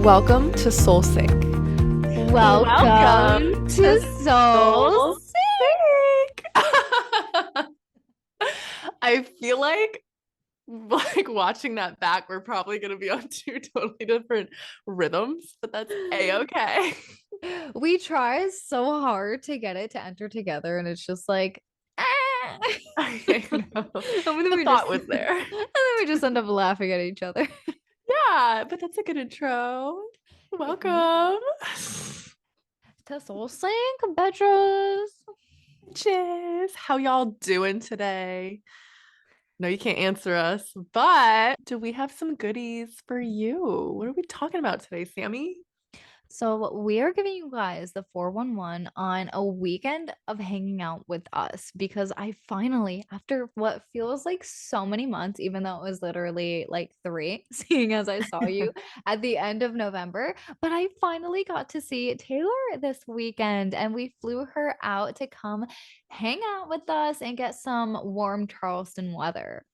Welcome to Soul Sync. Welcome to Soul. Soul Sync. I feel like watching that back, we're probably gonna be on two totally different rhythms, but that's a-okay. We try so hard to get it to enter together, and it's just like, ah. I know. And then The we just thought was there. end up laughing at each other. Yeah, but that's a good intro. Welcome. To Soul Sync, Betras. Cheers. How y'all doing today? No, you can't answer us, but do we have some goodies for you? What are we talking about today, Sammy? So we are giving you guys the 411 on a weekend of hanging out with us because I finally, after what feels like so many months, even though it was literally like three, seeing as I saw you at the end of November, but I finally got to see Taylor this weekend and we flew her out to come hang out with us and get some warm Charleston weather.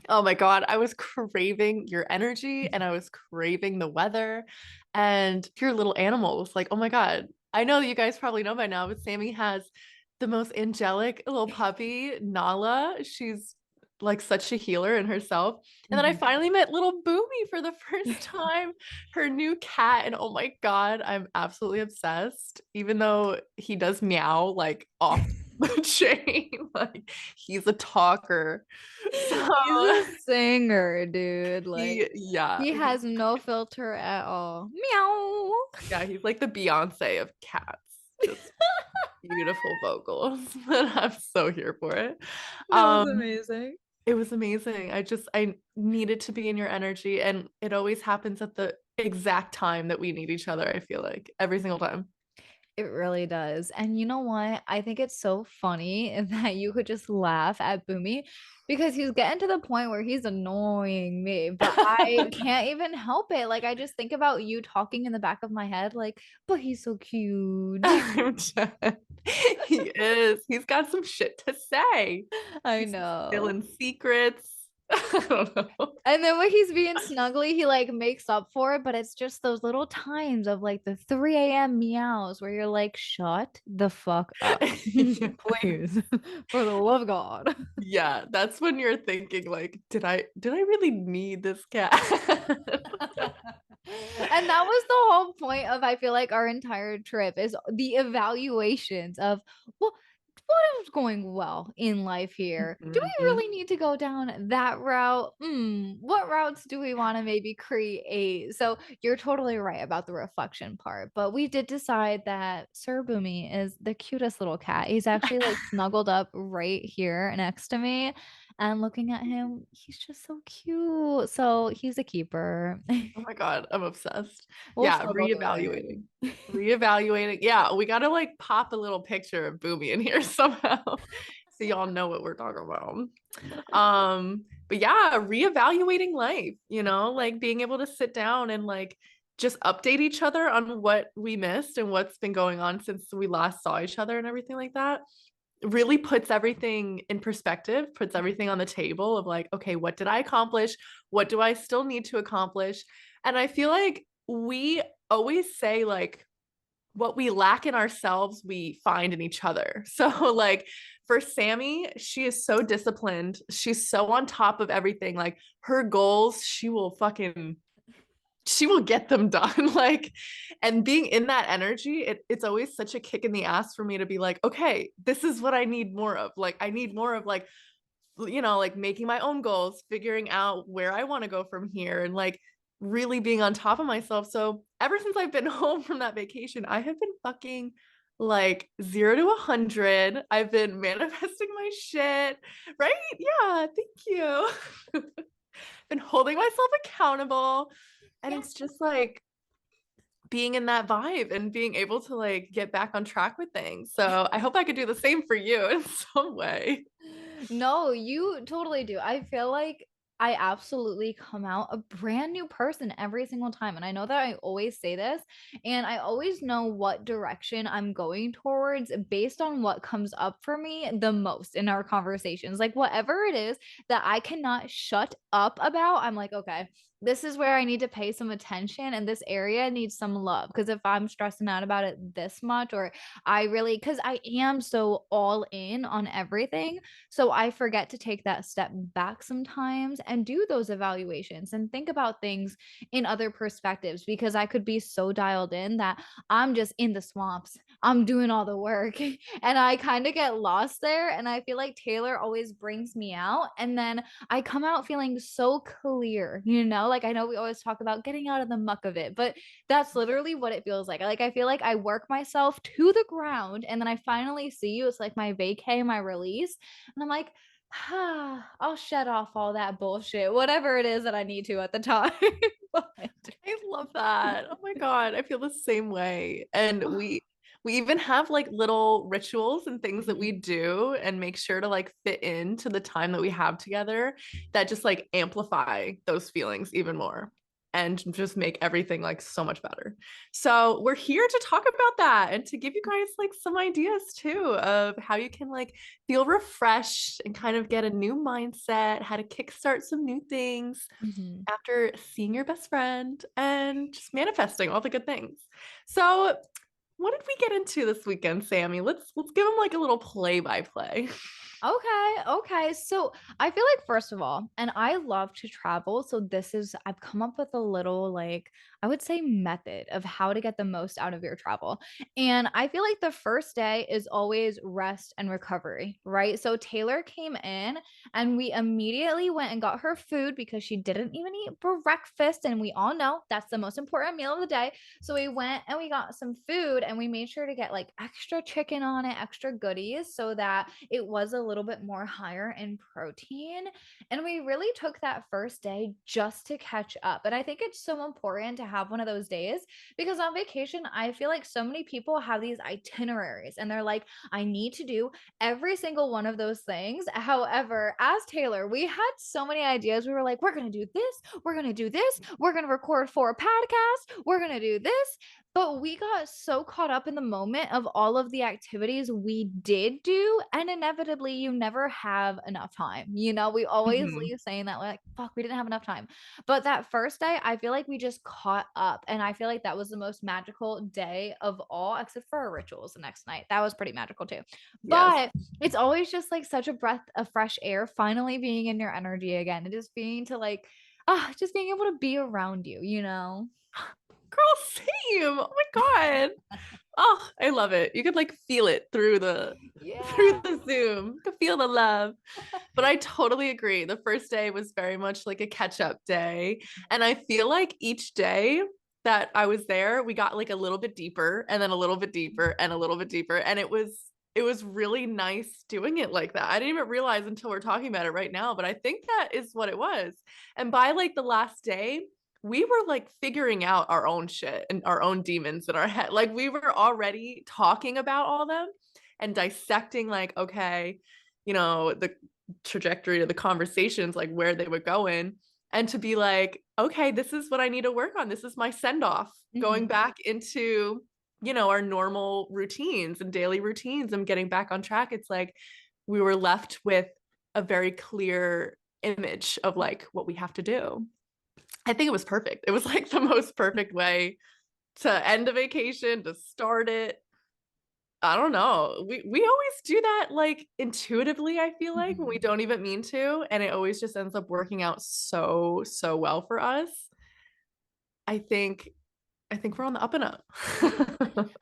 Oh my God, I was craving your energy and I was craving the weather and your little animals. Like, oh my God, I know you guys probably know by now, but Sammy has the most angelic little puppy, Nala. She's like such a healer in herself. And then I Mhm. finally met little Boomy for the first time, her new cat. And oh my God, I'm absolutely obsessed, even though he does meow like off the chain. Like he's a talker. So He's a singer, dude. Like yeah, he has no filter at all. Meow. yeah, he's like the Beyonce of cats. Just beautiful vocals. But I'm so here for it. That was Um, amazing. it was amazing. I needed to be in your energy, and it always happens at the exact time that we need each other, I feel like, every single time. It really does. And you know what? I think it's so funny that you could just laugh at Boomy because he's getting to the point where he's annoying me, but I can't even help it. Like, I just think about you talking in the back of my head, like, but he's so cute. I'm dead. He is. He's got some shit to say. I He's know. spilling secrets. I don't know. And then when he's being snuggly, he like makes up for it, but it's just those little times of like the 3 a.m. meows where you're like, shut the fuck up. Yeah. Please, for the love of God. Yeah, that's when you're thinking like, did I really need this cat? And that was the whole point of I feel like our entire trip is the evaluations of well, what is going well in life here? Do we Mhm. really need to go down that route? What routes do we want to maybe create? So you're totally right about the reflection part, but we did decide that Sir Boomy is the cutest little cat. He's actually like snuggled up right here next to me and looking at him, he's just so cute. So he's a keeper. Oh my God, I'm obsessed. We'll Yeah, struggle through reevaluating. Reevaluating. Yeah, we gotta like pop a little picture of Boomy in here somehow so y'all know what we're talking about. But yeah, reevaluating life, like being able to sit down and like just update each other on what we missed and what's been going on since we last saw each other and everything like that really puts everything in perspective, puts everything on the table of like, okay, what did I accomplish? What do I still need to accomplish? And I feel like we always say like what we lack in ourselves, we find in each other. So like for Sammy, she is so disciplined. She's so on top of everything. Like her goals, she will get them done. Like, and being in that energy, it's always such a kick in the ass for me to be like, okay, this is what I need more of. Like, I need more of like, like making my own goals, figuring out where I want to go from here, and like really being on top of myself. So ever since I've been home from that vacation, I have been fucking like 0 to 100. I've been manifesting my shit, right? Yeah, thank you. Been holding myself accountable. And Yeah. it's just like being in that vibe and being able to like get back on track with things. So I hope I could do the same for you in some way. No, you totally do. I feel like I absolutely come out a brand new person every single time. And I know that I always say this, and I always know what direction I'm going towards based on what comes up for me the most in our conversations. Like, whatever it is that I cannot shut up about, I'm like, okay, this is where I need to pay some attention, and this area needs some love. Because if I'm stressing out about it this much, or I really, because I am so all in on everything, so I forget to take that step back sometimes and do those evaluations and think about things in other perspectives, because I could be so dialed in that I'm just in the swamps. I'm doing all the work and I kind of get lost there. And I feel like Taylor always brings me out. And then I come out feeling so clear, like I know we always talk about getting out of the muck of it, but that's literally what it feels like. Like I feel like I work myself to the ground and then I finally see you. It's like my vacay, my release. And I'm like, I'll shut off all that bullshit, whatever it is that I need to at the time. But I love that. Oh my God, I feel the same way. And we even have like little rituals and things that we Mhm. do and make sure to like fit into the time that we have together that just like amplify those feelings even more and just make everything like so much better. So, we're here to talk about that and to give you guys like some ideas too of how you can like feel refreshed and kind of get a new mindset, how to kickstart some new things Mhm. after seeing your best friend and just manifesting all the good things. So, what did we get into this weekend, Sammy? Let's give them like a little play by play. Okay, okay. So I feel like, first of all, and I love to travel. So I've come up with a little, like, I would say, method of how to get the most out of your travel. And I feel like the first day is always rest and recovery, right? So Taylor came in and we immediately went and got her food because she didn't even eat breakfast. And we all know that's the most important meal of the day. So we went and we got some food and we made sure to get like extra chicken on it, extra goodies, so that it was a little bit more higher in protein. And we really took that first day just to catch up. And I think it's so important to have one of those days, because on vacation, I feel like so many people have these itineraries and they're like, I need to do every single one of those things. However, as Taylor, we had so many ideas. We were like, we're going to do this, we're going to do this, we're going to record 4 podcasts, we're going to do this. But we got so caught up in the moment of all of the activities we did do, and inevitably, you never have enough time. We always Mhm. leave saying that, we're like, fuck, we didn't have enough time. But that first day, I feel like we just caught up. And I feel like that was the most magical day of all, except for our rituals the next night. That was pretty magical too. Yes. But it's always just like such a breath of fresh air, finally being in your energy again and just being to like, just being able to be around you. Girl, same. Oh my God. Oh, I love it. You could like feel it through the Yeah. through the Zoom. You could feel the love. But I totally agree. The first day was very much like a catch-up day. And I feel like each day that I was there, we got like a little bit deeper and then a little bit deeper and a little bit deeper. And it was really nice doing it like that. I didn't even realize until we're talking about it right now, but I think that is what it was. And by like the last day, we were like figuring out our own shit and our own demons in our head. Like we were already talking about all of them and dissecting, like, okay, the trajectory of the conversations, like where they would go in, and to be like, okay, this is what I need to work on. This is my send off going Mhm. back into, our normal routines and daily routines and getting back on track. It's like we were left with a very clear image of like what we have to do. I think it was perfect. It was like the most perfect way to end a vacation, to start it. I don't know. We always do that like intuitively, I feel like, when we Mhm. don't even mean to, and it always just ends up working out so, so well for us. I think I think we're on the up and up.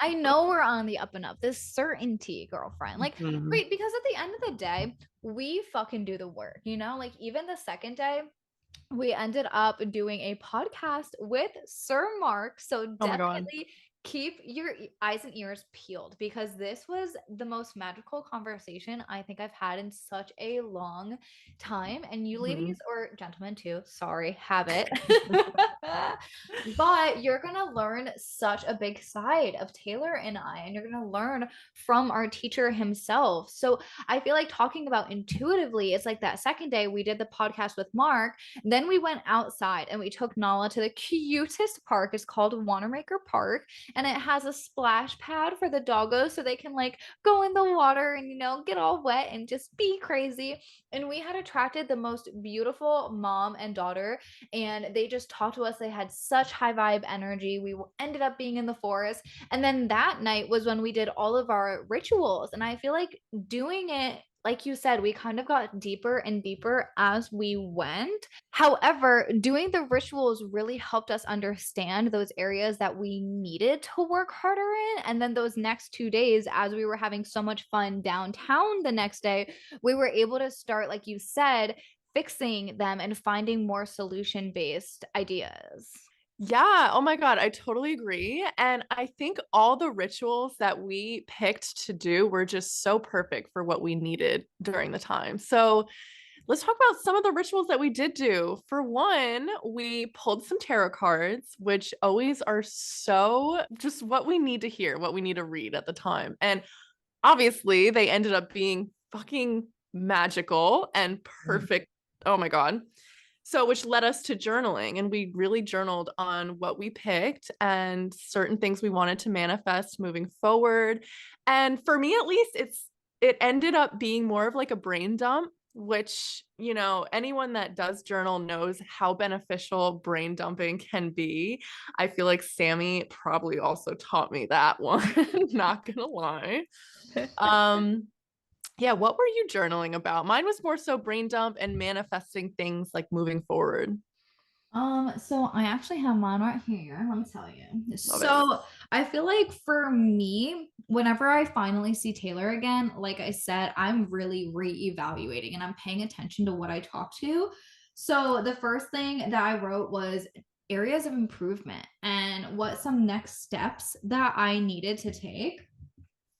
I know we're on the up and up. This certainty, girlfriend. Like, Mhm. wait, because at the end of the day, we fucking do the work. Like, even the second day, we ended up doing a podcast with Sir Mark. So Oh my God. definitely keep your eyes and ears peeled because this was the most magical conversation I think I've had in such a long time. And you ladies Mhm. or gentlemen too, sorry, have it. But you're going to learn such a big side of Taylor and I, and you're going to learn from our teacher himself. So I feel like talking about intuitively, it's like that second day we did the podcast with Mark. Then we went outside and we took Nala to the cutest park. It's called Wanamaker Park, and it has a splash pad for the doggos so they can like go in the water and get all wet and just be crazy. And we had attracted the most beautiful mom and daughter, and they just talked to us. They had such high vibe energy. We ended up being in the forest, and then that night was when we did all of our rituals. And I feel like doing it, like you said, we kind of got deeper and deeper as we went. However, doing the rituals really helped us understand those areas that we needed to work harder in. And then those next 2 days, as we were having so much fun downtown the next day, we were able to start, like you said, fixing them and finding more solution based ideas. Yeah. Oh my God. I totally agree. And I think all the rituals that we picked to do were just so perfect for what we needed during the time. So let's talk about some of the rituals that we did do. For one, we pulled some tarot cards, which always are so just what we need to hear, what we need to read at the time. And obviously, they ended up being fucking magical and perfect. Oh my God. So, which led us to journaling. And we really journaled on what we picked and certain things we wanted to manifest moving forward. And for me, at least, it ended up being more of like a brain dump, which, anyone that does journal knows how beneficial brain dumping can be. I feel like Sammy probably also taught me that one, not gonna lie. Um, yeah, what were you journaling about? Mine was more so brain dump and manifesting things like moving forward. So I actually have mine right here. Let me tell you. Love it. So I feel like for me, whenever I finally see Taylor again, like I said, I'm really re-evaluating and I'm paying attention to what I talk to. So the first thing that I wrote was areas of improvement and what some next steps that I needed to take.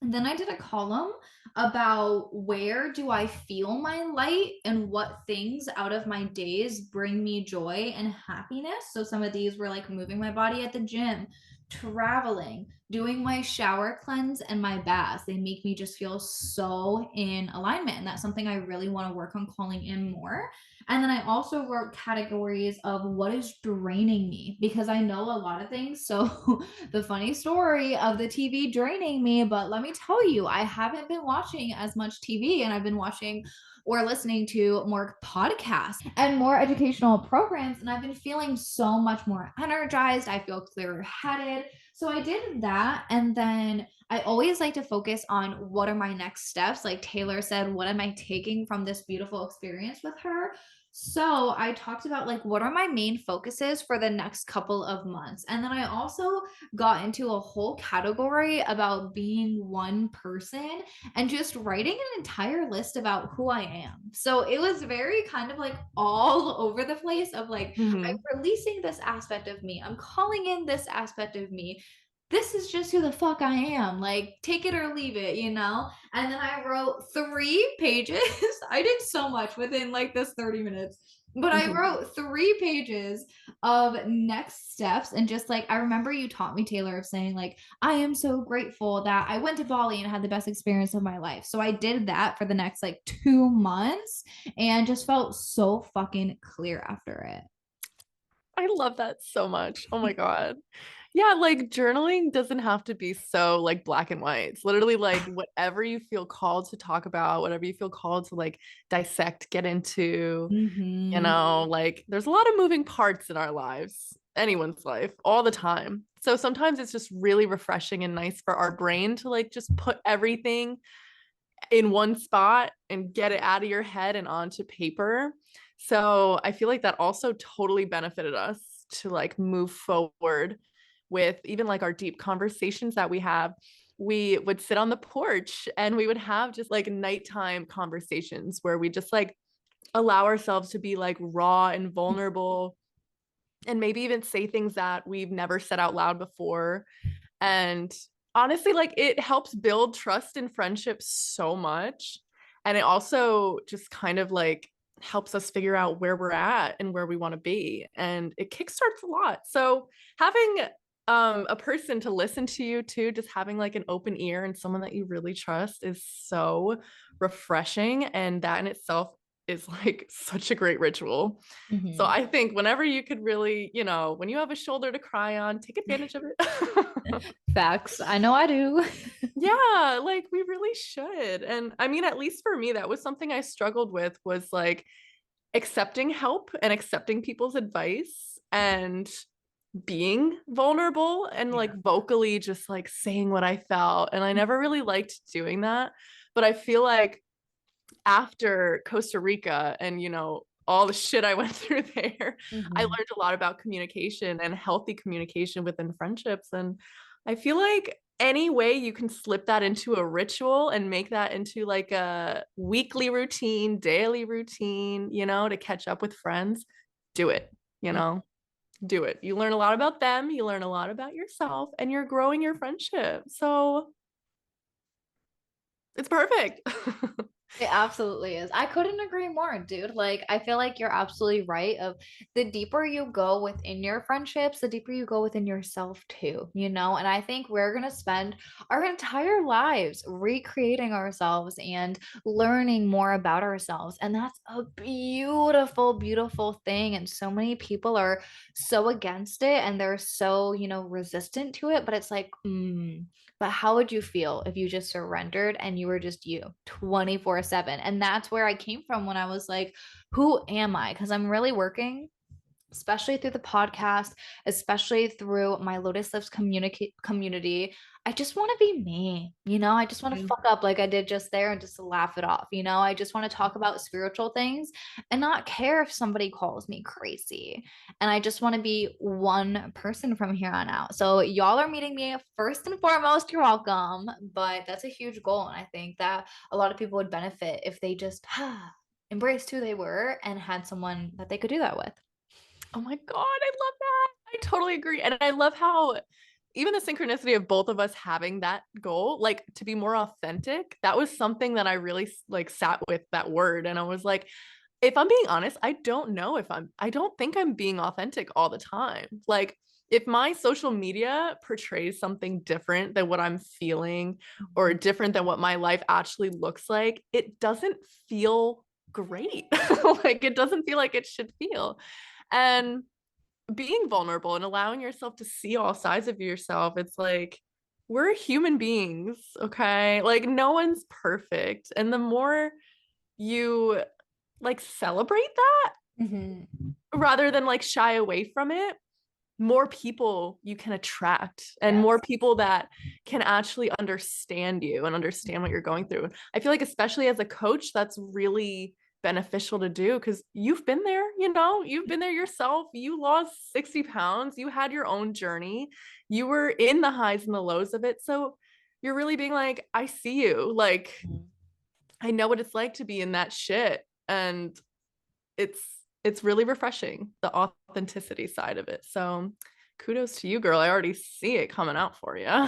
And then I did a column about where do I feel my light and what things out of my days bring me joy and happiness. So some of these were like moving my body at the gym, traveling, doing my shower cleanse and my baths. They make me just feel so in alignment. And that's something I really want to work on calling in more. And then I also wrote categories of what is draining me because I know a lot of things. So the funny story of the TV draining me, but let me tell you, I haven't been watching as much TV and I've been watching or listening to more podcasts and more educational programs. And I've been feeling so much more energized. I feel clearer headed. So I did that. And then I always like to focus on what are my next steps. Like Taylor said, what am I taking from this beautiful experience with her? So I talked about like what are my main focuses for the next couple of months. And then I also got into a whole category about being one person and just writing an entire list about who I am. So it was very kind of like all over the place of like, Hmm. I'm releasing this aspect of me, I'm calling in this aspect of me. This is just who the fuck I am. Like, take it or leave it, you know? And then I wrote 3 pages. I did so much within like this 30 minutes. But I Hmm. wrote 3 pages of next steps. And just like, I remember you taught me, Taylor, of saying, like, I am so grateful that I went to Bali and had the best experience of my life. So I did that for the next like 2 months and just felt so fucking clear after it. I love that so much. Oh my God. Yeah, like journaling doesn't have to be so like black and white. It's literally like whatever you feel called to talk about, whatever you feel called to like dissect, get into, Mm-hmm. like there's a lot of moving parts in our lives, anyone's life, all the time. So sometimes it's just really refreshing and nice for our brain to like just put everything in one spot and get it out of your head and onto paper. So I feel like that also totally benefited us to like move forward with even like our deep conversations that we have. We would sit on the porch and we would have just like nighttime conversations where we just like allow ourselves to be like raw and vulnerable and maybe even say things that we've never said out loud before. And honestly, like it helps build trust in friendships so much. And it also just kind of like helps us figure out where we're at and where we want to be. And it kickstarts a lot. So having a person to listen to you too, just having like an open ear and someone that you really trust is so refreshing. And that in itself is like such a great ritual. So Mhm. I think whenever you could really, when you have a shoulder to cry on, take advantage of it. Facts. I know I do. Yeah, like we really should. And I mean, at least for me, that was something I struggled with was like accepting help and accepting people's advice and being vulnerable and like Yeah. vocally just like saying what I felt. And I never really liked doing that. But I feel like after Costa Rica and, all the shit I went through there, I Mhm. learned a lot about communication and healthy communication within friendships. And I feel like any way you can slip that into a ritual and make that into like a weekly routine, daily routine, to catch up with friends, do it, you Mm. know, do it. You learn a lot about them, you learn a lot about yourself, and you're growing your friendship. So it's perfect. It absolutely is. I couldn't agree more, dude. Like, I feel like you're absolutely right. Of the deeper you go within your friendships, the deeper you go within yourself too, you know? And I think we're gonna spend our entire lives recreating ourselves and learning more about ourselves. And that's a beautiful, beautiful thing. And so many people are so against it and they're so, resistant to it. But it's like, but how would you feel if you just surrendered and you were just you 24/7? And that's where I came from when I was like, who am I? Because I'm really working, especially through the podcast, especially through my Lotus Lips community. I just want to be me, I just want to fuck up like I did just there and just laugh it off, I just want to talk about spiritual things and not care if somebody calls me crazy. And I just want to be one person from here on out. So y'all are meeting me first and foremost. You're welcome. But that's a huge goal. And I think that a lot of people would benefit if they just embraced who they were and had someone that they could do that with. Oh my God, I love that. I totally agree. And I love how even the synchronicity of both of us having that goal, like to be more authentic, that was something that I really like sat with that word. And I was like, if I'm being honest, I don't know if I don't think I'm being authentic all the time. Like, if my social media portrays something different than what I'm feeling or Mhm. different than what my life actually looks like, it doesn't feel great. Like, it doesn't feel like it should feel. And being vulnerable and allowing yourself to see all sides of yourself, it's like we're human beings, okay? Like, no one's perfect. And the more you like celebrate that Mhm. rather than like shy away from it, more people you can attract and more Yes. people that can actually understand you and understand what you're going through. I feel like, especially as a coach, that's really beneficial to do because you've been there, you've been there yourself. You lost 60 pounds, you had your own journey, you were in the highs and the lows of it. So you're really being like, I see you. Like, Mhm. I know what it's like to be in that shit. And it's it's really refreshing, the authenticity side of it. So kudos to you, girl. I already see it coming out for you.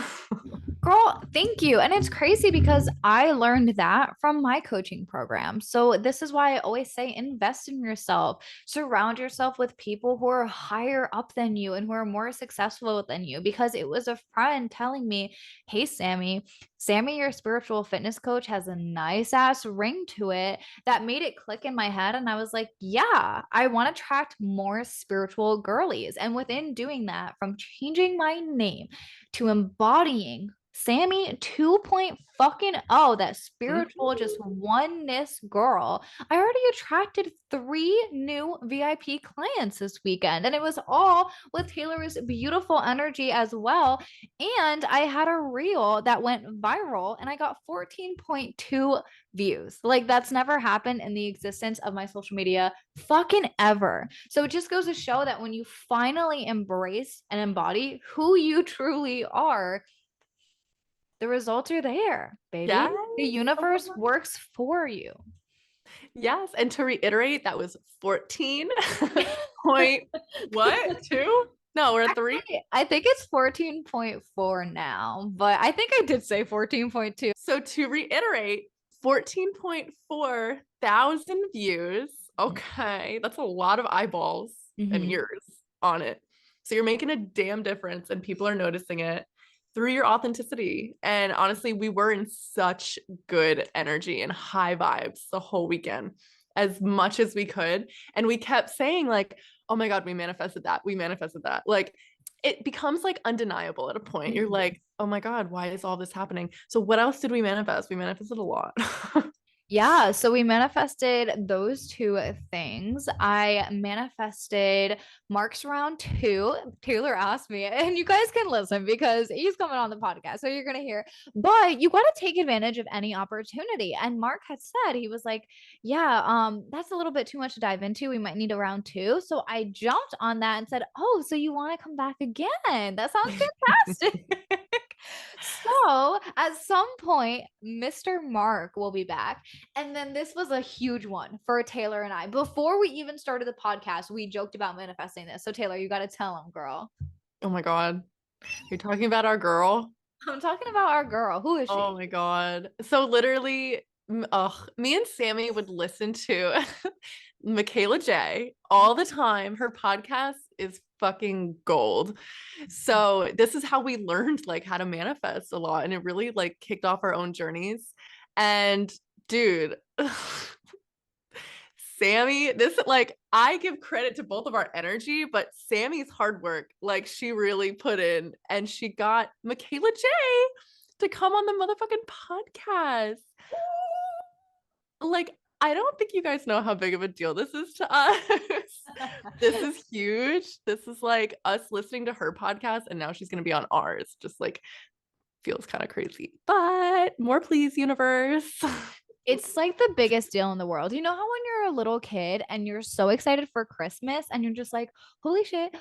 Girl, thank you. And it's crazy because I learned that from my coaching program. So, this is why I always say invest in yourself. Surround yourself with people who are higher up than you and who are more successful than you. Because it was a friend telling me, hey, Sammy, your spiritual fitness coach has a nice ass ring to it that made it click in my head. And I was like, yeah, I want to attract more spiritual girlies. And within doing that, from changing my name, to embodying Sammy 2.0, fucking oh, that spiritual just Mhm. oneness girl. I already attracted 3 new VIP clients this weekend, and it was all with Taylor's beautiful energy as well. And I had a reel that went viral and I got 14.2 views. Like, that's never happened in the existence of my social media fucking ever. So it just goes to show that when you finally embrace and embody who you truly are, the results are there, baby. Yes. The Oh my universe God. works for you. Yes. And to reiterate, that was 14 point what? Two? No, we're at 3. Actually, I think it's 14.4 now, but I think I did say 14.2. So to reiterate, 14.4 thousand views. Okay, that's a lot of eyeballs and Mm-hmm. ears on it. So you're making a damn difference and people are noticing it through your authenticity. And honestly, we were in such good energy and high vibes the whole weekend as much as we could. And we kept saying, like, oh my God, we manifested that. We manifested that. Like, it becomes like undeniable at a point. You're Mm-hmm. like, oh my God, why is all this happening? So, what else did we manifest? We manifested a lot. Yeah, so we manifested those two things. I manifested Mark's round two. Taylor asked me, and you guys can listen because he's coming on the podcast, so you're gonna hear. But you got to take advantage of any opportunity. And Mark had said he was like, "Yeah, that's a little bit too much to dive into. We might need a round two." So I jumped on that and said, "Oh, so you want to come back again? That sounds fantastic." So at some point, Mr. Mark will be back. And then this was a huge one for Taylor and I. Before we even started the podcast, we joked about manifesting this. So Taylor, you got to tell him, girl. Oh my God. You're talking about our girl? I'm talking about our girl. Who is Oh she? my God. So, literally, me and Sammy would listen to Michaela J all the time. Her podcast is fucking gold. So, this is how we learned like how to manifest a lot. And it really like kicked off our own journeys. And dude, Sammy, this like I give credit to both of our energy, but Sammy's hard work, like she really put in and she got Michaela J to come on the motherfucking podcast. Like, I don't think you guys know how big of a deal this is to us. This is huge. This is like us listening to her podcast and now she's going to be on ours. Just like feels kind of crazy. But more please, universe. It's like the biggest deal in the world. You know how when you're a little kid and you're so excited for Christmas and you're just like, holy shit,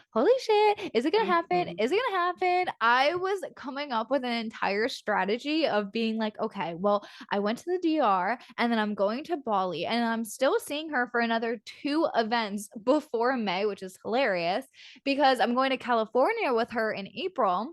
is it gonna happen? Mhm. Is it gonna happen? I was coming up with an entire strategy of being like, okay, well, I went to the DR and then I'm going to Bali and I'm still seeing her for another two events before May, which is hilarious because I'm going to California with her in April.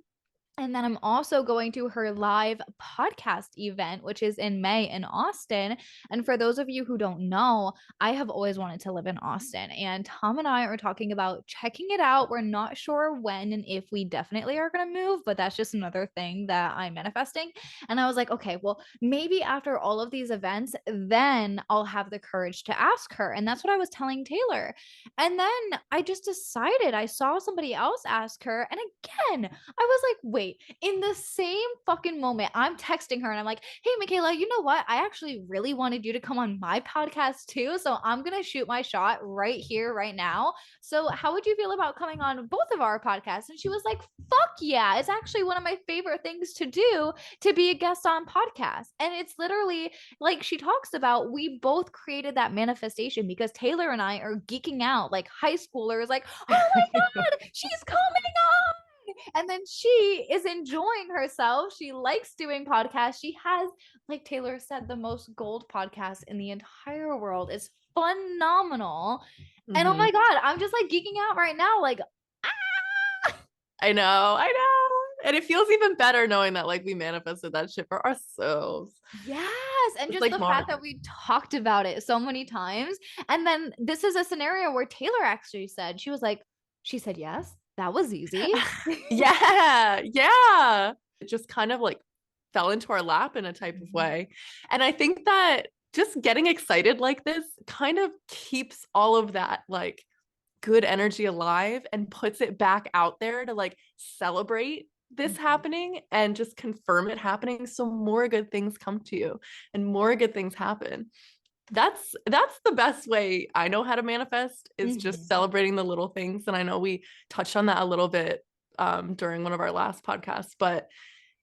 And then I'm also going to her live podcast event, which is in May in Austin. And for those of you who don't know, I have always wanted to live in Austin. And Tom and I are talking about checking it out. We're not sure when and if we definitely are going to move, but that's just another thing that I'm manifesting. And I was like, okay, well, maybe after all of these events, then I'll have the courage to ask her. And that's what I was telling Taylor. And then I just decided I saw somebody else ask her. And again, I was like, wait, in the same fucking moment, I'm texting her and I'm like, hey, Michaela, you know what? I actually really wanted you to come on my podcast too. So I'm going to shoot my shot right here, right now. So, how would you feel about coming on both of our podcasts? And she was like, fuck yeah. It's actually one of my favorite things to do to be a guest on podcasts. And it's literally like she talks about, we both created that manifestation because Taylor and I are geeking out like high schoolers, like, oh my God, she's coming on. And then she is enjoying herself. She likes doing podcasts. She has, like Taylor said, the most gold podcast in the entire world. It's phenomenal. And oh Mhm. my God, I'm just like geeking out right now. Like, ah! I know, I know. And it feels even better knowing that like we manifested that shit for ourselves. Yes. And It's just like the Mark. fact that we talked about it so many times. And then this is a scenario where Taylor actually said, she was like, she said yes. That was easy. Yeah, yeah. It just kind of like fell into our lap in a type of Mhm. way. And I think that just getting excited like this kind of keeps all of that like good energy alive and puts it back out there to like celebrate this Mhm. happening and just confirm it happening so more good things come to you and more good things happen. That's the best way I know how to manifest is just Mhm. celebrating the little things. And I know we touched on that a little bit during one of our last podcasts, but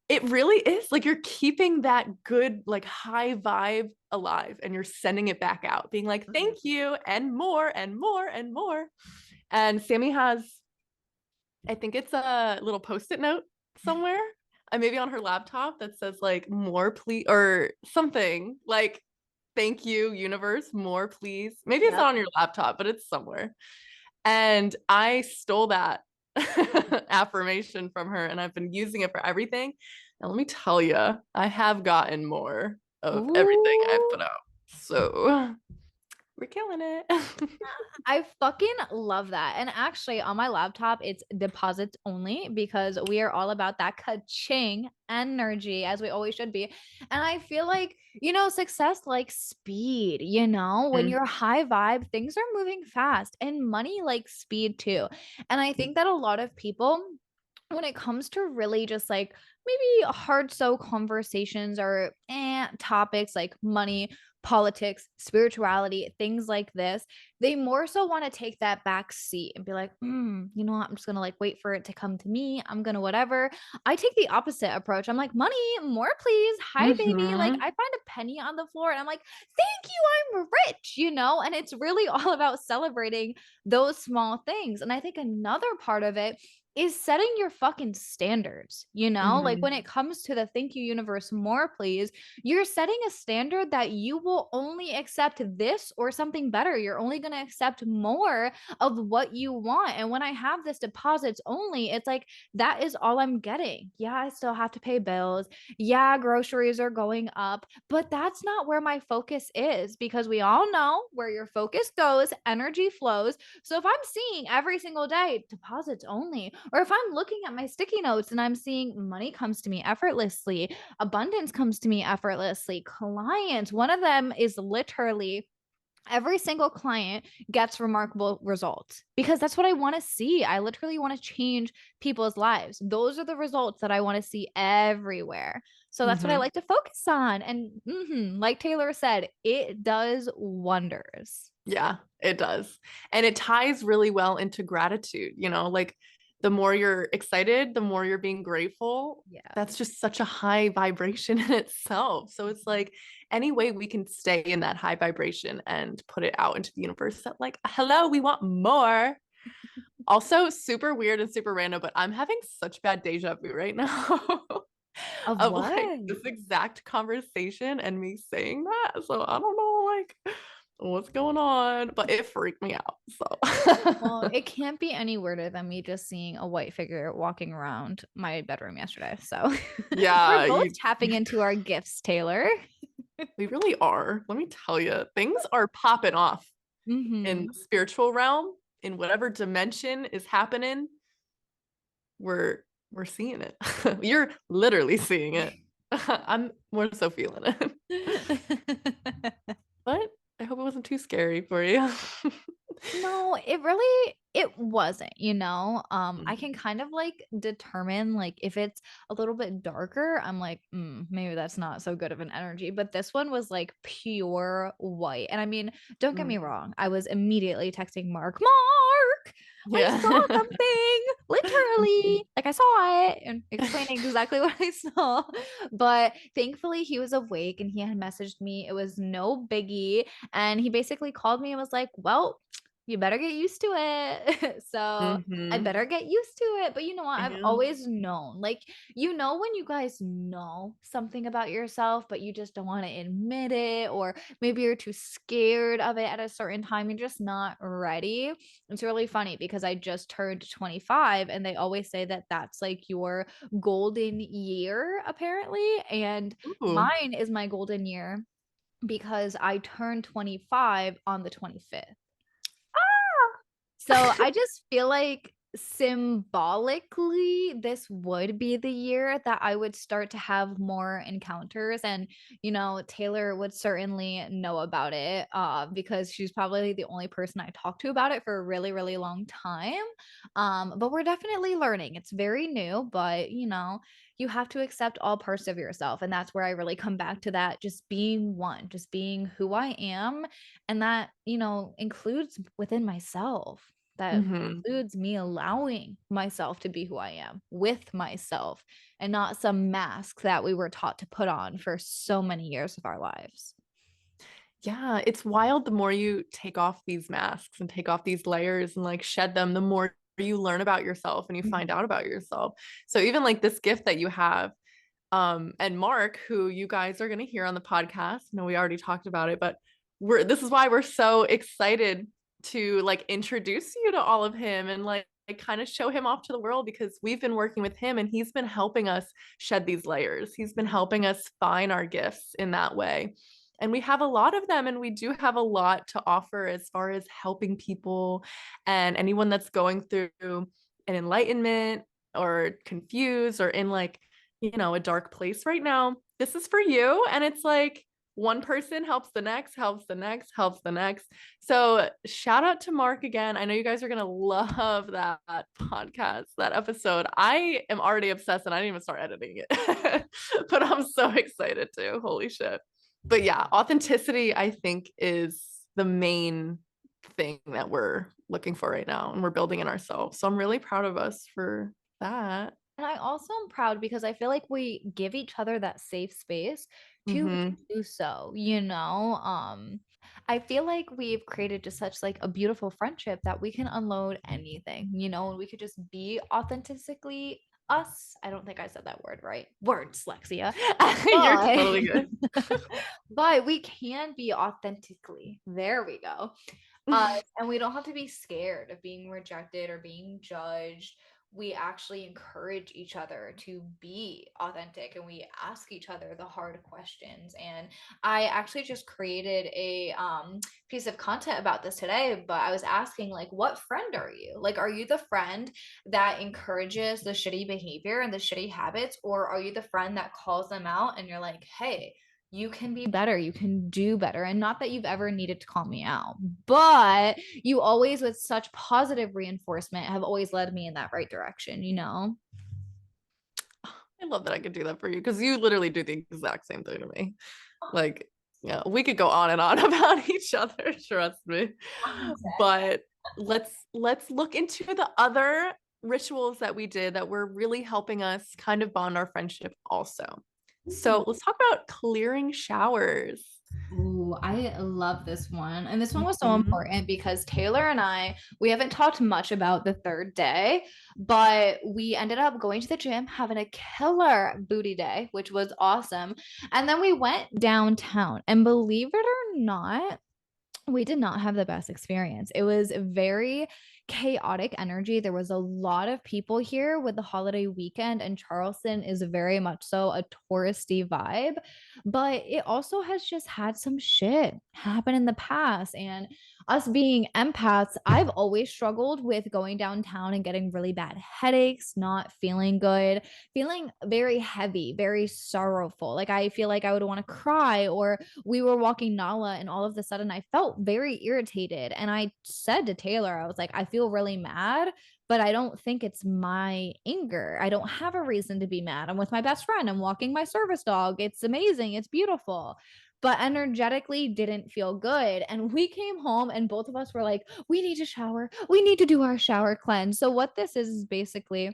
it really is like you're keeping that good like high vibe alive and you're sending it back out being like thank you and more and more and more. And Sammy has, I think it's a little post-it note somewhere, maybe on her laptop that says like more please or something like thank you universe more please. Maybe it's Yep. not on your laptop but it's somewhere. And I stole that affirmation from her, and I've been using it for everything. And let me tell you, I have gotten more of everything I've Ooh. put out. So we're killing it. I fucking love that. And actually, on my laptop, it's deposits only because we are all about that ka-ching energy, as we always should be. And I feel like, success like speed, when Mhm. you're high vibe, things are moving fast and money like speed too. And I think that a lot of people, when it comes to really just like maybe hard so conversations or topics like money, politics, spirituality, things like this, they more so want to take that back seat and be like, you know what? I'm just going to like wait for it to come to me. I'm going to whatever. I take the opposite approach. I'm like, money, more please. Hi, baby. Like, I Mhm. find a penny on the floor and I'm like, thank you. I'm rich, And it's really all about celebrating those small things. And I think another part of it is setting your fucking standards, Like Mhm. when it comes to the thank you universe, more please, you're setting a standard that you will only accept this or something better. You're only going to accept more of what you want. And when I have this deposits only, it's like that is all I'm getting. Yeah, I still have to pay bills. Yeah, groceries are going up, but that's not where my focus is because we all know where your focus goes, energy flows. So if I'm seeing every single day deposits only, or if I'm looking at my sticky notes and I'm seeing money comes to me effortlessly, abundance comes to me effortlessly, clients, one of them is literally every single client gets remarkable results because that's what I want to see. I literally want to change people's lives. Those are the results that I want to see everywhere. So that's what I Mhm. like to focus on. And like Taylor said, it does wonders. Yeah, it does. And it ties really well into gratitude, like the more you're excited, the more you're being grateful. Yeah. That's just such a high vibration in itself. So it's like any way we can stay in that high vibration and put it out into the universe that, like, hello, we want more. Also, super weird and super random, but I'm having such bad deja vu right now Of of like what? this exact conversation and me saying that. So I don't know, like, what's going on, but it freaked me out. Well, So it can't be any weirder than me just seeing a white figure walking around my bedroom yesterday. So yeah, we're both tapping into our gifts, Taylor. we really are. Let me tell you, things are popping off in Mm-hmm. the spiritual realm, in whatever dimension is happening. We're seeing it. You're literally seeing it. I'm more so feeling it. But I hope it wasn't too scary for you. No, it wasn't, I Mhm. can kind of like determine like if it's a little bit darker, I'm like, maybe that's not so good of an energy. But this one was like pure white. And I mean, don't get me Mm. wrong, I was immediately texting Mark, I Yeah. saw something, literally. Like I saw it and explaining exactly what I saw. But thankfully he was awake and he had messaged me. It was no biggie. And he basically called me and was like, well, you better get used to it. So I Hmm. better get used to it. But you know what? I've Yeah. always known. Like, when you guys know something about yourself, but you just don't want to admit it, or maybe you're too scared of it at a certain time, you're just not ready. It's really funny because I just turned 25 and they always say that that's like your golden year, apparently. And Ooh. mine is my golden year because I turned 25 on the 25th. So I just feel like symbolically, this would be the year that I would start to have more encounters. And, Taylor would certainly know about it because she's probably the only person I talked to about it for a really, really long time. But we're definitely learning. It's very new, but, you have to accept all parts of yourself. And that's where I really come back to that just being one, just being who I am. And that, includes within myself. That Hmm. includes me allowing myself to be who I am with myself and not some mask that we were taught to put on for so many years of our lives. Yeah, it's wild. The more you take off these masks and take off these layers and like shed them, the more you learn about yourself and you find Mhm. out about yourself. So even like this gift that you have, and Mark, who you guys are going to hear on the podcast. I know we already talked about it, but this is why we're so excited to like introduce you to all of him and like kind of show him off to the world because we've been working with him and he's been helping us shed these layers. He's been helping us find our gifts in that way. And we have a lot of them, and we do have a lot to offer as far as helping people and anyone that's going through an enlightenment or confused or in like, a dark place right now. This is for you. And it's like, one person helps the next, helps the next, helps the next. So shout out to Mark again. I know you guys are gonna love that podcast, that episode. I am already obsessed and I didn't even start editing it. But I'm so excited too. Holy shit. But yeah, authenticity, I think, is the main thing that we're looking for right now and we're building in ourselves. So I'm really proud of us for that. And I also am proud because I feel like we give each other that safe space to Mm-hmm. do so, you know? I feel like we've created just such like a beautiful friendship that we can unload anything, you know, and we could just be authentically us. I don't think I said that word right. Word dyslexia. You're But totally good. but we can be authentically. There we go. Uh, and we don't have to be scared of being rejected or being judged. We actually encourage each other to be authentic and we ask each other the hard questions. And I actually just created a piece of content about this today, but I was asking, like, what friend are you? Like, are you the friend that encourages the shitty behavior and the shitty habits, or are you the friend that calls them out and you're like, hey, you can be better, you can do better? And not that you've ever needed to call me out, but you always, with such positive reinforcement, have always led me in that right direction, you know? I love that I could do that for you because you literally do the exact same thing to me. Like, yeah, we could go on and on about each other, trust me. But let's look into the other rituals that we did that were really helping us kind of bond our friendship also. So let's talk about clearing showers. Ooh, I love this one. And this one was so Mhm. important because Taylor and I, we haven't talked much about the third day, but we ended up going to the gym, having a killer booty day, which was awesome. And then we went downtown. And believe it or not, we did not have the best experience. It was very chaotic energy. There was a lot of people here with the holiday weekend, and Charleston is very much so a touristy vibe. But it also has just had some shit happen in the past. And us being empaths, I've always struggled with going downtown and getting really bad headaches, not feeling good, feeling very heavy, very sorrowful. Like I feel like I would want to cry, or we were walking Nala and all of a sudden I felt very irritated. And I said to Taylor, I was like, I feel really mad, but I don't think it's my anger. I don't have a reason to be mad. I'm with my best friend. I'm walking my service dog. It's amazing. It's beautiful. But energetically didn't feel good. And we came home and both of us were like, we need to shower. We need to do our shower cleanse. So, what this is basically,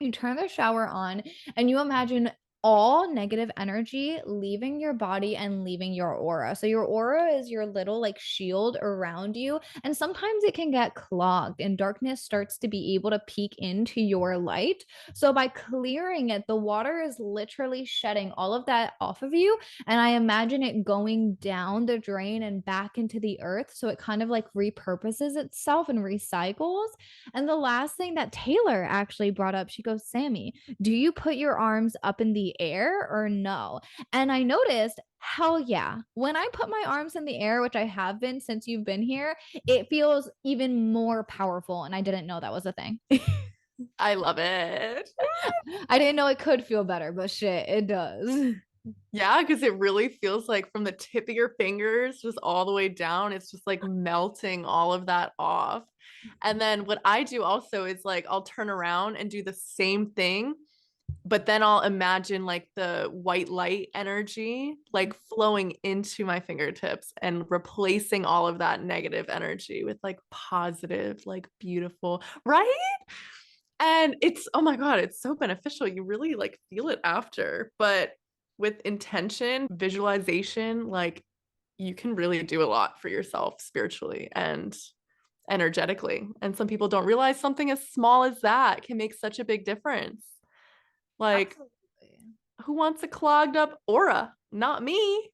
you turn the shower on and you imagine all negative energy leaving your body and leaving your aura. So your aura is your little like shield around you, and sometimes it can get clogged and darkness starts to be able to peek into your light. So by clearing it, the water is literally shedding all of that off of you, and I imagine it going down the drain and back into the earth, so it kind of like repurposes itself and recycles. And the last thing that Taylor actually brought up, she goes, Sammy, do you put your arms up in the air or no? And I noticed, hell yeah. When I put my arms in the air, which I have been since you've been here, it feels even more powerful. And I didn't know that was a thing. I love it. I didn't know it could feel better, but shit, it does. Yeah, because it really feels like from the tip of your fingers just all the way down, it's just like melting all of that off. And then what I do also is like I'll turn around and do the same thing, but then I'll imagine like the white light energy like flowing into my fingertips and replacing all of that negative energy with like positive, like beautiful, right? And it's, oh my God, it's so beneficial. You really like feel it after. But with intention, visualization, like you can really do a lot for yourself spiritually and energetically. And some people don't realize something as small as that can make such a big difference. Like, Absolutely. who wants a clogged up aura? Not me.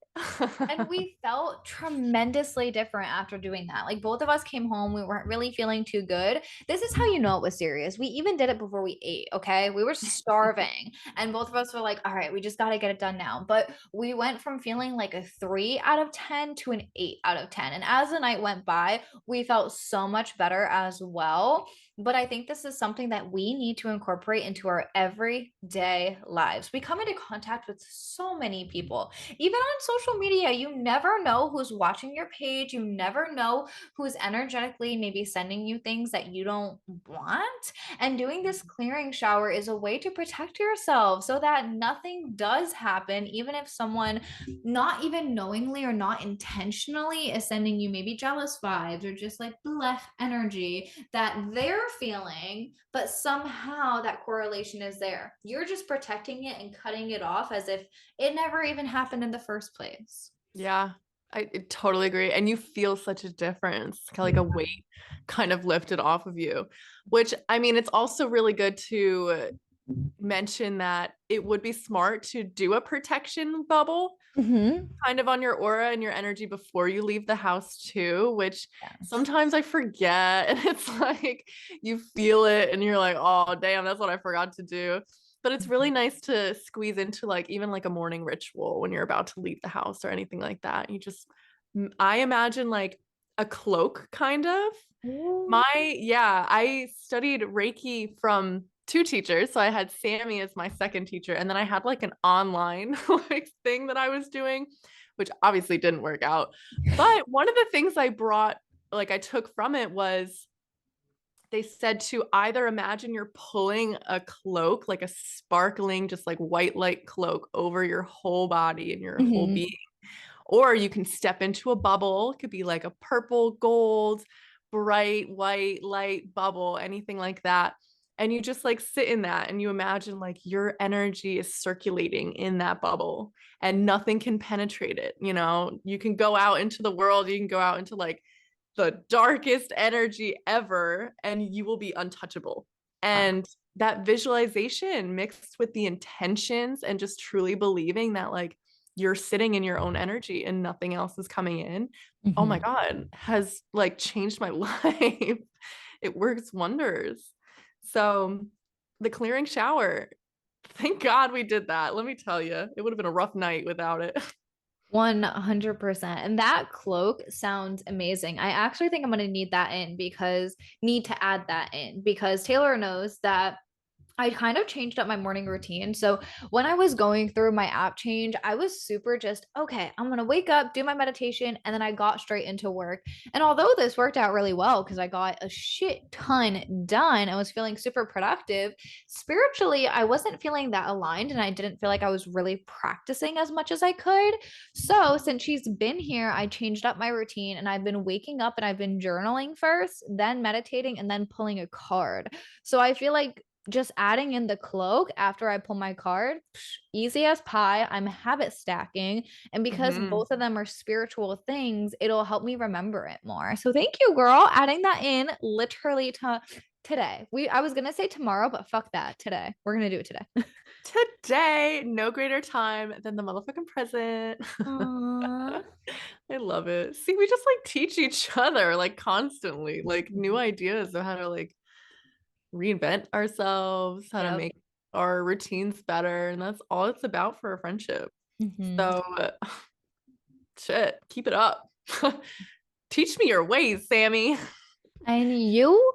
And we felt tremendously different after doing that. Like both of us came home, we weren't really feeling too good. This is how you know it was serious. We even did it before we ate, okay? We were starving, and both of us were like, all right, we just got to get it done now. But we went from feeling like a 3 out of 10 to an 8 out of 10. And as the night went by, we felt so much better as well. But I think this is something that we need to incorporate into our everyday lives. We come into contact with so many people, even on social media. You never know who's watching your page. You never know who's energetically maybe sending you things that you don't want. And doing this clearing shower is a way to protect yourself so that nothing does happen, even if someone not even knowingly or not intentionally is sending you maybe jealous vibes or just like bleh energy that they're feeling, but somehow that correlation is there. You're just protecting it and cutting it off as if it never even happened in the first place. Yeah, I totally agree. And you feel such a difference, kind of like a weight kind of lifted off of you, which I mean, it's also really good to mention that it would be smart to do a protection bubble Mm-hmm. kind of on your aura and your energy before you leave the house too, which Yes. sometimes I forget. And it's like you feel it and you're like, oh, damn, that's what I forgot to do. But it's really nice to squeeze into like even like a morning ritual when you're about to leave the house or anything like that. You just, I imagine like a cloak kind of. Ooh. Yeah, I studied Reiki from two teachers. So I had Sammy as my second teacher, and then I had like an online like thing that I was doing, which obviously didn't work out. But one of the things I brought, like I took from it was they said to either imagine you're pulling a cloak, like a sparkling, just like white light cloak over your whole body and your whole Mm-hmm. being, or you can step into a bubble. It could be like a purple, gold, bright, white, light bubble, anything like that. And you just like sit in that and you imagine like your energy is circulating in that bubble and nothing can penetrate it. You know, you can go out into the world, you can go out into like the darkest energy ever and you will be untouchable. Wow. And that visualization mixed with the intentions and just truly believing that like you're sitting in your own energy and nothing else is coming in. Oh my Mm-hmm. God, has like changed my life. It works wonders. So the clearing shower, thank God we did that. Let me tell you, it would have been a rough night without it. 100%. And that cloak sounds amazing. I actually think I'm going to need to add that in because Taylor knows that I kind of changed up my morning routine. So when I was going through my app change, I was super just, okay, I'm going to wake up, do my meditation, and then I got straight into work. And although this worked out really well because I got a shit ton done, I was feeling super productive. Spiritually, I wasn't feeling that aligned and I didn't feel like I was really practicing as much as I could. So since she's been here, I changed up my routine and I've been waking up and I've been journaling first, then meditating, and then pulling a card. So I feel like just adding in the cloak after I pull my card, easy as pie. I'm habit stacking. And because Mm-hmm. both of them are spiritual things, it'll help me remember it more. So thank you, girl, adding that in literally to today. I was gonna say tomorrow, but fuck that. Today. We're gonna do it today. Today, no greater time than the motherfucking present. Aww. I love it. See, we just like teach each other like constantly, like new ideas of how to like reinvent ourselves, how to Yep. make our routines better. And that's all it's about for a friendship. Mhm. So, shit, keep it up. Teach me your ways, Sammy. And you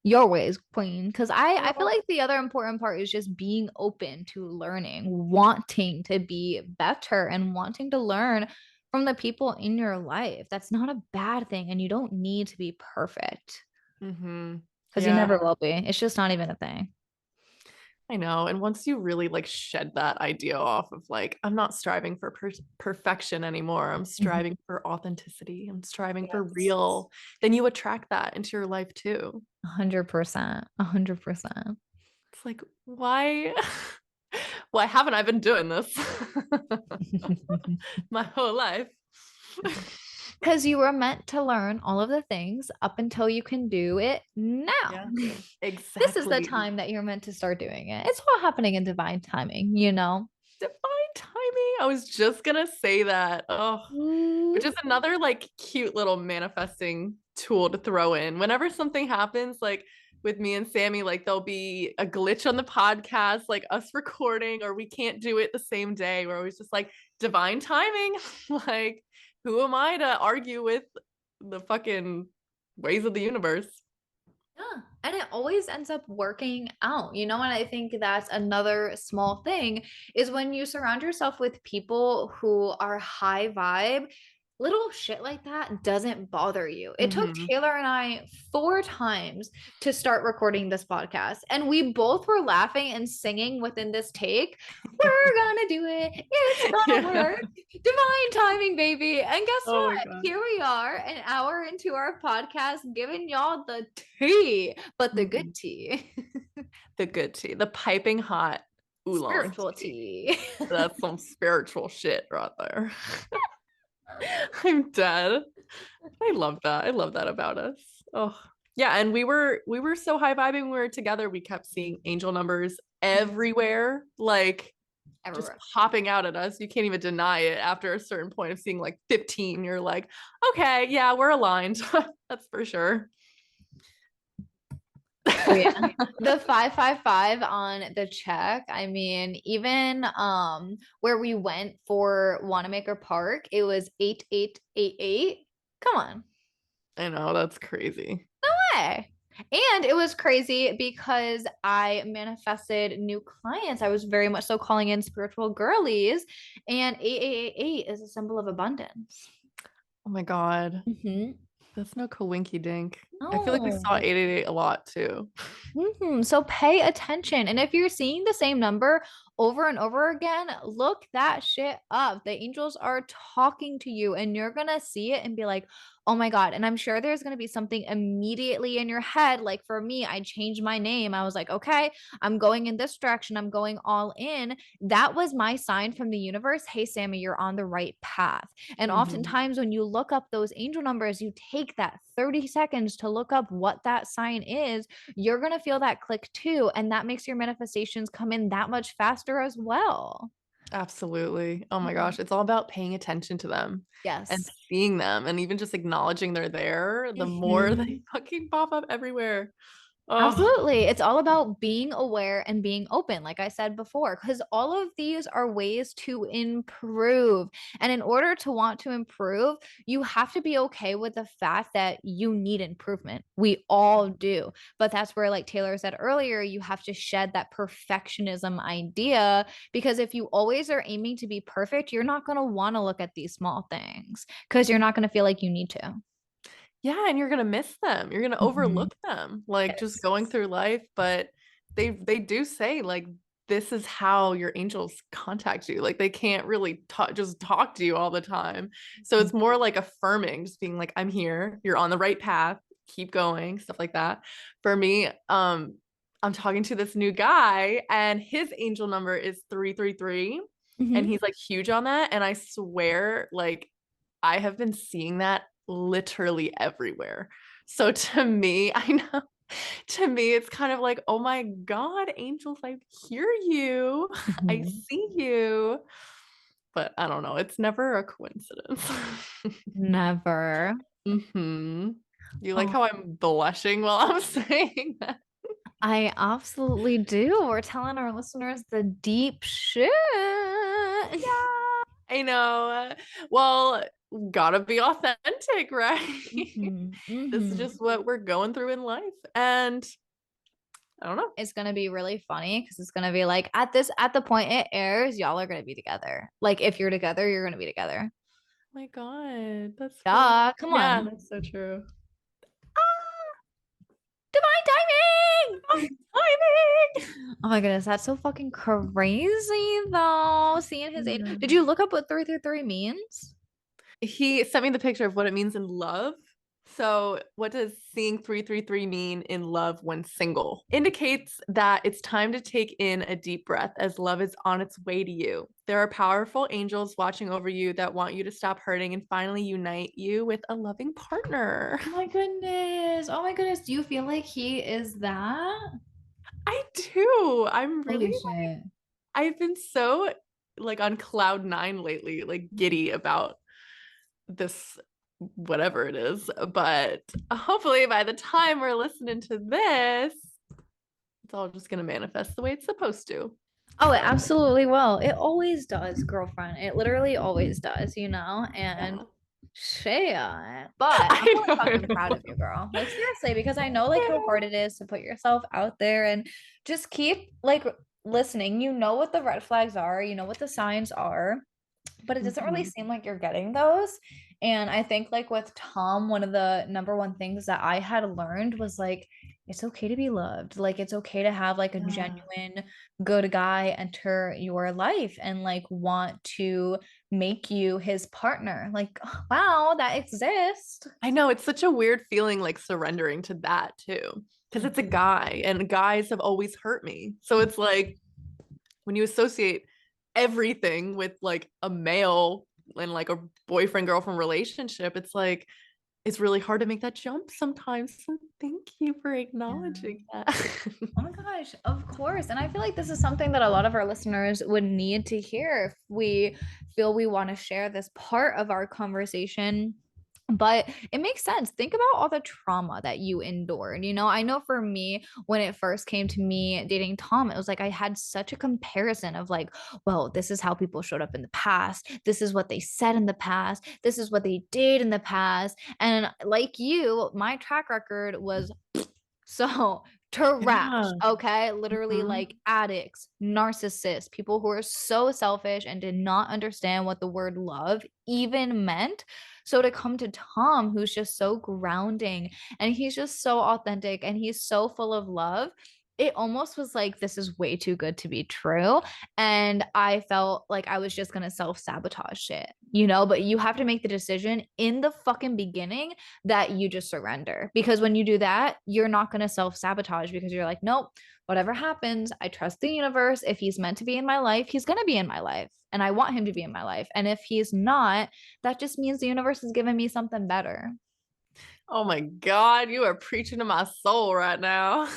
your ways, queen. Because I feel Girl. like the other important part is just being open to learning, wanting to be better, and wanting to learn from the people in your life. That's not a bad thing, and you don't need to be perfect Mm-hmm. because you Yeah, never will be. It's just not even a thing. I know. And once you really like shed that idea off of like, I'm not striving for perfection anymore. I'm Mhm. striving for authenticity. I'm striving for Yes. real. Then you attract that into your life too. 100%. 100%. It's like, why? Why haven't I been doing this my whole life? Because you were meant to learn all of the things up until you can do it now. Yeah, This is the exactly. time that you're meant to start doing it. It's all happening in divine timing, you know? Divine timing. I was just gonna say that. Oh, Mm. which is another like cute little manifesting tool to throw in. Whenever something happens, like with me and Sammy, like there'll be a glitch on the podcast, like us recording, or we can't do it the same day, where it was just like divine timing. Like, who am I to argue with the fucking ways of the universe? Yeah. And it always ends up working out, you know, and I think that's another small thing is when you surround yourself with people who are high vibe, little shit like that doesn't bother you. It took Mm-hmm. Taylor and I 4 times to start recording this podcast, and we both were laughing and singing within this take. We're gonna do it. It's gonna Yeah. work. Divine timing, baby. And guess Oh my what? God. Here we are, an hour into our podcast, giving y'all the tea, but the good Mhm. tea, The good tea, the piping hot oolong spiritual tea. tea. That's some spiritual shit right there. I'm dead. I love that. I love that about us. Oh, yeah. And we were so high vibing when we were together. We kept seeing angel numbers everywhere, like just Everywhere. popping out at us. You can't even deny it after a certain point of seeing like 15. You're like, okay, yeah, we're aligned. That's for sure. Oh yeah. The 555 on the check. I mean, even where we went for Wanamaker Park, it was 8888. Come on. I know, that's crazy. Way. And it was crazy because I manifested new clients. I was very much so calling in spiritual girlies, and 8888 is a symbol of abundance. Oh my God. Mm-hmm. That's no coinky dink. I feel like we saw Oh. 888 a lot too. So pay attention. And if you're seeing the same number over and over again, look that shit up. The angels are talking to you, and you're going to see it and be like, oh my God. And I'm sure there's going to be something immediately in your head. Like for me, I changed my name. I was like, okay, I'm going in this direction. I'm going all in. That was my sign from the universe. Hey, Sammy, you're on the right path. And Mhm. oftentimes, when you look up those angel numbers, you take that 30 seconds to look up what that sign is. You're going to feel that click too. And that makes your manifestations come in that much faster as well. Absolutely. Oh my Mhm. gosh. It's all about paying attention to them and Yes. seeing them and even just acknowledging they're there. The more they Mhm. fucking pop up everywhere. Oh, Absolutely. It's all about being aware and being open, like I said before, because all of these are ways to improve. And in order to want to improve, you have to be okay with the fact that you need improvement. We all do. But that's where, like Taylor said earlier, you have to shed that perfectionism idea, because if you always are aiming to be perfect, you're not going to want to look at these small things because you're not going to feel like you need to. yeah. And you're gonna miss them. You're gonna Mhm. overlook them, like just Yes. going through life. But they do say like this is how your angels contact you. Like they can't really talk just talk to you all the time. So it's more like affirming, just being like, I'm here, you're on the right path, keep going, stuff like that. For me, I'm talking to this new guy and his angel number is 333 and Mhm. he's like huge on that. And I swear, like I have been seeing that literally everywhere. So to me, I know to me, it's kind of like, oh my God, angels, I hear you. I Mhm. see you. But I don't know. It's never a coincidence. Never. hmm You like Oh, how I'm blushing while I'm saying that? I absolutely do. We're telling our listeners the deep shit. Yeah, I know. Well, gotta be authentic, right? Mhm, This is mhm. just what we're going through in life. And I don't know. It's gonna be really funny because it's gonna be like at the point it airs, y'all are gonna be together. Like if you're together, you're gonna be together. My God, that's so, Duh, come yeah, on. that's so true. Divine timing. Timing. Oh my goodness, that's so fucking crazy though. Seeing his age. Yeah. Did you look up what 333 means? He sent me the picture of what it means in love. So, what does seeing 333 mean in love when single? Indicates that it's time to take in a deep breath as love is on its way to you. There are powerful angels watching over you that want you to stop hurting and finally unite you with a loving partner. Oh my goodness. Oh my goodness. Do you feel like he is that? I do. I'm really Holy like, shit. I've been so like on cloud nine lately, like giddy about this whatever it is. But hopefully by the time we're listening to this, it's all just gonna manifest the way it's supposed to. Oh, it absolutely will. It always does, girlfriend. It literally always does, you know? And Yeah. shit. But I'm I really know, I fucking proud know. of you, girl. Like seriously, because I know like how hard it is to put yourself out there and just keep like listening. You know what the red flags are, you know what the signs are, but it doesn't really Mhm. seem like you're getting those. And I think like with Tom, one of the number one things that I had learned was like it's okay to be loved. Like it's okay to have like a Yeah. genuine good guy enter your life and like want to make you his partner. Like wow, that exists. I know it's such a weird feeling like surrendering to that too. Because it's a Mhm. guy and guys have always hurt me. So it's like when you associate everything with like a male and like a boyfriend girlfriend relationship, it's like it's really hard to make that jump sometimes. So thank you for Yeah. acknowledging that. Oh my gosh, of course. And I feel like this is something that a lot of our listeners would need to hear if we feel we want to share this part of our conversation. But it makes sense. Think about all the trauma that you endured. You know, I know for me, when it first came to me dating Tom, it was like I had such a comparison of like, well, this is how people showed up in the past. This is what they said in the past. This is what they did in the past. And like you, my track record was so trash, Yeah. okay? Literally Mhm. like addicts, narcissists, people who are so selfish and did not understand what the word love even meant. So to come to Tom, who's just so grounding and he's just so authentic and he's so full of love, it almost was like this is way too good to be true. And I felt like I was just gonna self-sabotage shit, you know, but you have to make the decision in the fucking beginning that you just surrender. Because when you do that, you're not going to self sabotage because you're like, nope, whatever happens, I trust the universe. If he's meant to be in my life, he's going to be in my life. And I want him to be in my life. And if he's not, that just means the universe is giving me something better. Oh my God, you are preaching to my soul right now.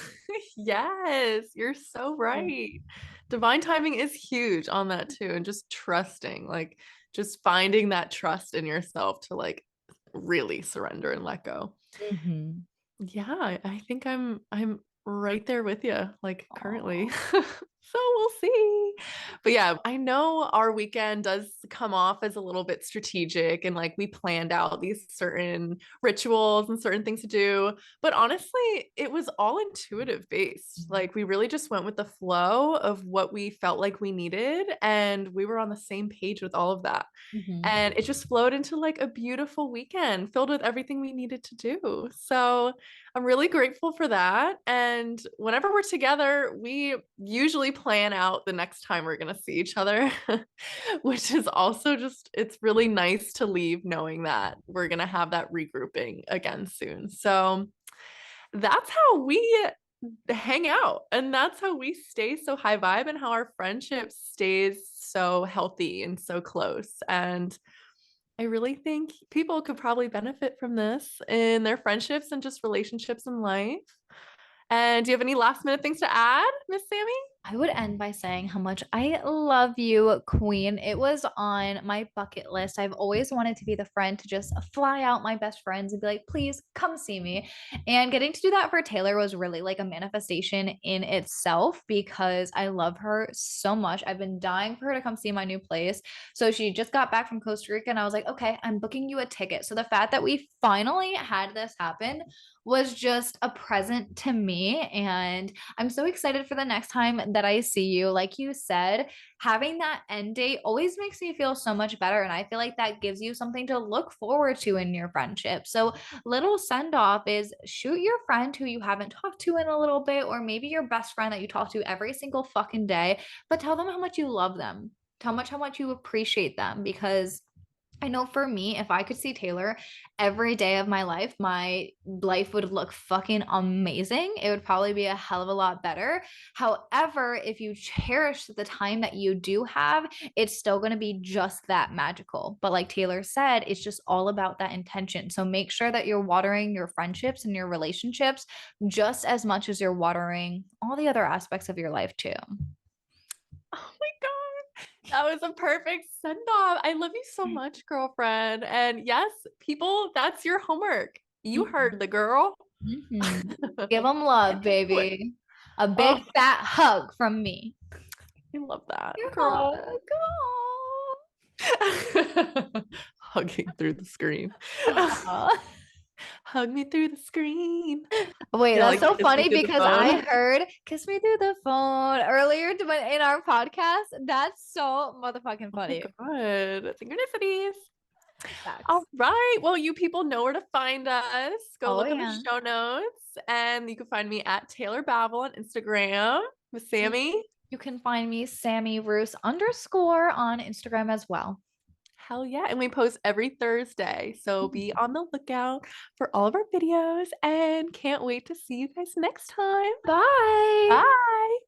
Yes, you're so right. Divine timing is huge on that too. And just trusting, like just finding that trust in yourself to like really surrender and let go. Mm-hmm. Yeah, I think I'm right there with you, like currently. Aw. So we'll see. But yeah, I know our weekend does come off as a little bit strategic and like we planned out these certain rituals and certain things to do. But honestly, it was all intuitive based. Like we really just went with the flow of what we felt like we needed, and we were on the same page with all of that. Mm-hmm. And it just flowed into like a beautiful weekend filled with everything we needed to do. So I'm really grateful for that. And whenever we're together, we usually plan out the next time we're going to see each other, which is also just, it's really nice to leave knowing that we're going to have that regrouping again soon. So that's how we hang out. And that's how we stay so high vibe and how our friendship stays so healthy and so close. And I really think people could probably benefit from this in their friendships and just relationships in life. And do you have any last minute things to add, Miss Sammy? I would end by saying how much I love you, Queen. It was on my bucket list. I've always wanted to be the friend to just fly out my best friends and be like, please come see me. And getting to do that for Taylor was really like a manifestation in itself because I love her so much. I've been dying for her to come see my new place. So she just got back from Costa Rica and I was like, okay, I'm booking you a ticket. So the fact that we finally had this happen was just a present to me. And I'm so excited for the next time that I see you. Like you said, having that end date always makes me feel so much better. And I feel like that gives you something to look forward to in your friendship. So, little send off is shoot your friend who you haven't talked to in a little bit, or maybe your best friend that you talk to every single fucking day, but tell them how much you love them. Tell how much you appreciate them because I know for me, if I could see Taylor every day of my life would look fucking amazing. It would probably be a hell of a lot better. However, if you cherish the time that you do have, it's still going to be just that magical. But like Taylor said, it's just all about that intention. So make sure that you're watering your friendships and your relationships just as much as you're watering all the other aspects of your life too. Oh my God. That was a perfect send off. I love you so much, girlfriend. And yes, people, that's your homework. You heard the girl. Give them Get love, to it. baby. A big Oh, fat hug from me. I love that Your girl. hug. Hugging through the screen. Aw. Hug me through the screen. Wait, You're that's like, so kiss me funny through the because I phone. heard "Kiss Me Through the Phone" earlier in our podcast. That's so motherfucking Oh my funny. God. Synchronicities. All Facts. right. Well, you people know where to find us. Go Oh look in the yeah. show notes. And you can find me at Taylor Babel on Instagram with And Sammy. you can find me Sammy Roos underscore on Instagram as well. Hell yeah. And we post every Thursday. So be on the lookout for all of our videos and can't wait to see you guys next time. Bye. Bye.